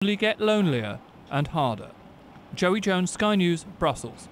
only get lonelier and harder. Joey Jones, Sky News, Brussels.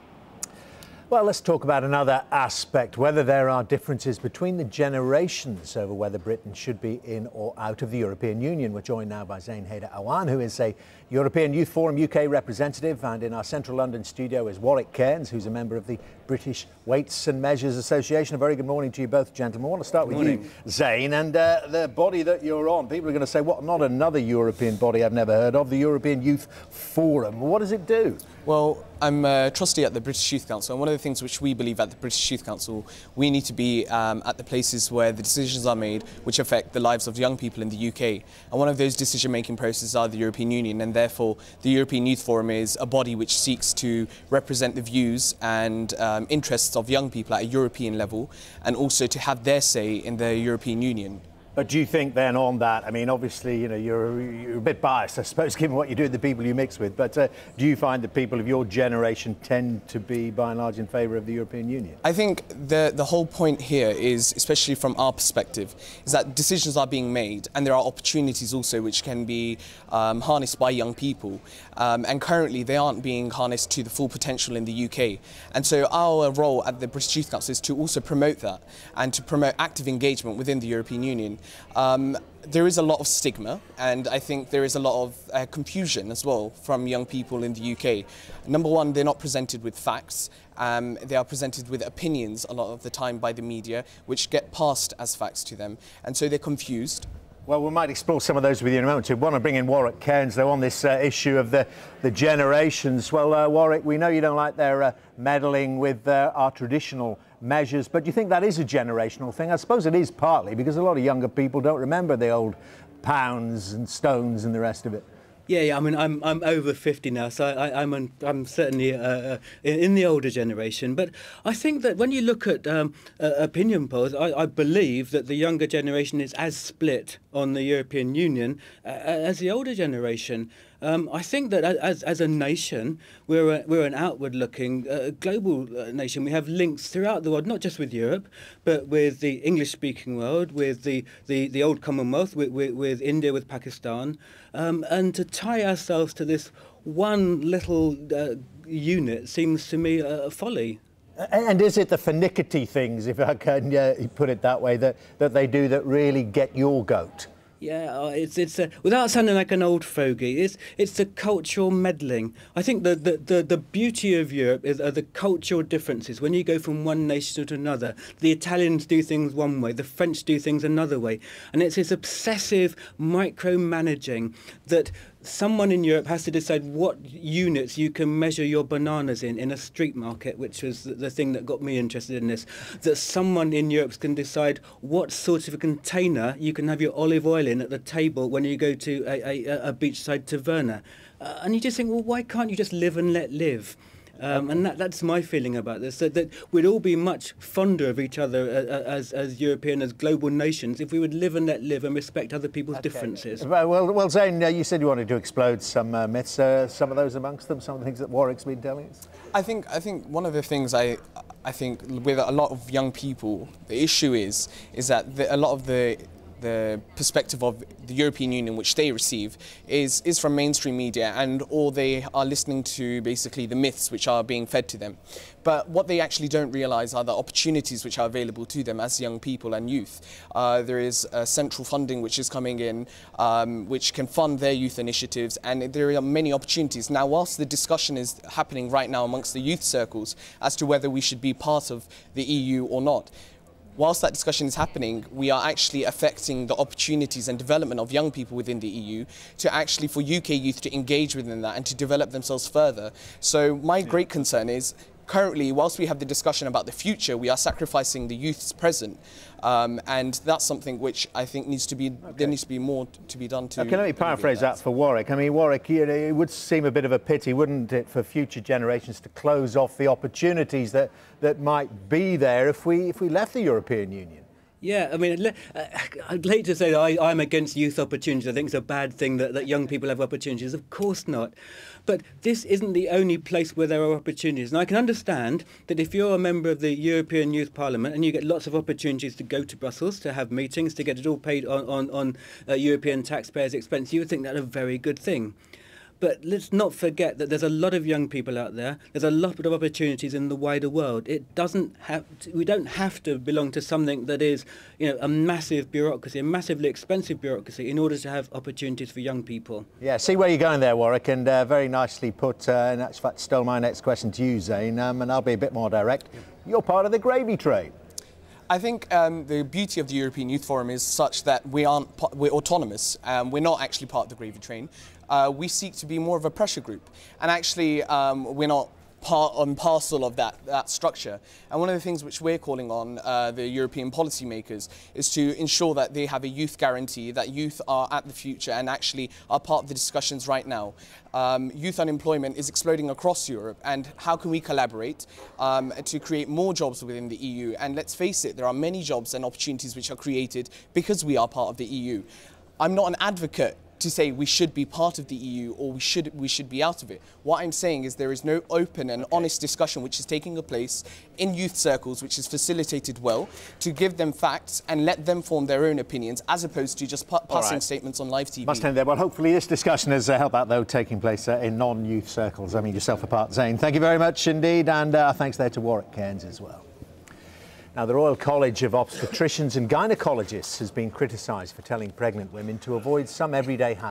Well, let's talk about another aspect, whether there are differences between the generations over whether Britain should be in or out of the European Union. We're joined now by Zain Haider Awan, who is a European Youth Forum UK representative, and in our central London studio is Warwick Cairns, who's a member of the British Weights and Measures Association. A very good morning to you both, gentlemen. I want to start with you, Zain, and the body that you're on. People are going to say, what, not another European body I've never heard of, the European Youth Forum. What does it do? Well, I'm a trustee at the British Youth Council, and one of the things which we believe at the British Youth Council, we need to be at the places where the decisions are made which affect the lives of young people in the UK. And one of those decision-making processes are the European Union, and therefore the European Youth Forum is a body which seeks to represent the views and interests of young people at a European level, and also to have their say in the European Union. But do you think then on that, I mean, obviously, you know, you're a bit biased, I suppose, given what you do and the people you mix with, but do you find that people of your generation tend to be, by and large, in favour of the European Union? I think the whole point here is, especially from our perspective, is that decisions are being made, and there are opportunities also which can be harnessed by young people, and currently they aren't being harnessed to the full potential in the UK. And so our role at the British Youth Council is to also promote that, and to promote active engagement within the European Union. There is a lot of stigma, and I think there is a lot of confusion as well from young people in the UK. Number one, they're not presented with facts. They are presented with opinions a lot of the time by the media, which get passed as facts to them, and so they're confused. Well, we might explore some of those with you in a moment. We want to bring in Warwick Cairns, though, on this issue of the generations. Well, Warwick, we know you don't like their meddling with our traditional measures, but do you think that is a generational thing? I suppose it is partly, because a lot of younger people don't remember the old pounds and stones and the rest of it. Yeah. I mean, I'm over 50 now, so I'm certainly in the older generation. But I think that when you look at opinion polls, I believe that the younger generation is as split on the European Union as the older generation. I think that as a nation, we're an outward-looking global nation. We have links throughout the world, not just with Europe, but with the English-speaking world, with the old Commonwealth, with India, with Pakistan, and to tie ourselves to this one little unit seems to me a folly. And is it the finicky things, if I can put it that way, that they do that really get your goat? Yeah, it's without sounding like an old fogey, it's the cultural meddling. I think the beauty of Europe are the cultural differences. When you go from one nation to another, the Italians do things one way, the French do things another way, and it's this obsessive micromanaging that someone in Europe has to decide what units you can measure your bananas in a street market, which was the thing that got me interested in this, that someone in Europe can decide what sort of a container you can have your olive oil in at the table when you go to a beachside taverna. And you just think, well, why can't you just live and let live? And that's my feeling about this, that we'd all be much fonder of each other as European, as global nations, if we would live and let live and respect other people's differences. Well, Zain, you said you wanted to explode some myths. Some of those amongst them, some of the things that Warwick's been telling us? I think one of the things I think with a lot of young people, the issue is that a lot of the perspective of the European Union which they receive is from mainstream media, and or they are listening to basically the myths which are being fed to them. But what they actually don't realise are the opportunities which are available to them as young people and youth. There is central funding which is coming in, which can fund their youth initiatives, and there are many opportunities. Now, whilst the discussion is happening right now amongst the youth circles as to whether we should be part of the EU or not, whilst that discussion is happening, we are actually affecting the opportunities and development of young people within the EU to actually, for UK youth to engage within that and to develop themselves further. So my great concern is, currently, whilst we have the discussion about the future, we are sacrificing the youth's present, and that's something which I think needs to be. There needs to be more to be done to. Okay, let me paraphrase that for Warwick. I mean, Warwick, you know, it would seem a bit of a pity, wouldn't it, for future generations to close off the opportunities that might be there if we left the European Union? Yeah, I mean, I'd like to say that I'm against youth opportunities. I think it's a bad thing that young people have opportunities. Of course not. But this isn't the only place where there are opportunities. And I can understand that if you're a member of the European Youth Parliament and you get lots of opportunities to go to Brussels, to have meetings, to get it all paid on European taxpayers' expense, you would think that's a very good thing. But let's not forget that there's a lot of young people out there. There's a lot of opportunities in the wider world. We don't have to belong to something that is, a massive bureaucracy, a massively expensive bureaucracy, in order to have opportunities for young people. Yeah, see where you're going there, Warwick, and very nicely put. In actual fact, stole my next question to you, Zain, and I'll be a bit more direct. You're part of the gravy train. I think the beauty of the European Youth Forum is such that we're autonomous. We're not actually part of the gravy train. We seek to be more of a pressure group, and actually we're not part and parcel of that structure. And one of the things which we're calling on the European policymakers is to ensure that they have a youth guarantee, that youth are at the future and actually are part of the discussions right now. Youth unemployment is exploding across Europe, and how can we collaborate to create more jobs within the EU? And let's face it, there are many jobs and opportunities which are created because we are part of the EU. I'm not an advocate to say we should be part of the EU or we should be out of it. What I'm saying is there is no open and honest discussion which is taking place in youth circles, which is facilitated well, to give them facts and let them form their own opinions, as opposed to just passing statements on live TV. Must end there. Well, hopefully this discussion has helped out, though, taking place in non-youth circles. I mean, yourself apart, Zain. Thank you very much indeed, and thanks there to Warwick Cairns as well. Now, the Royal College of Obstetricians and Gynecologists has been criticised for telling pregnant women to avoid some everyday habits.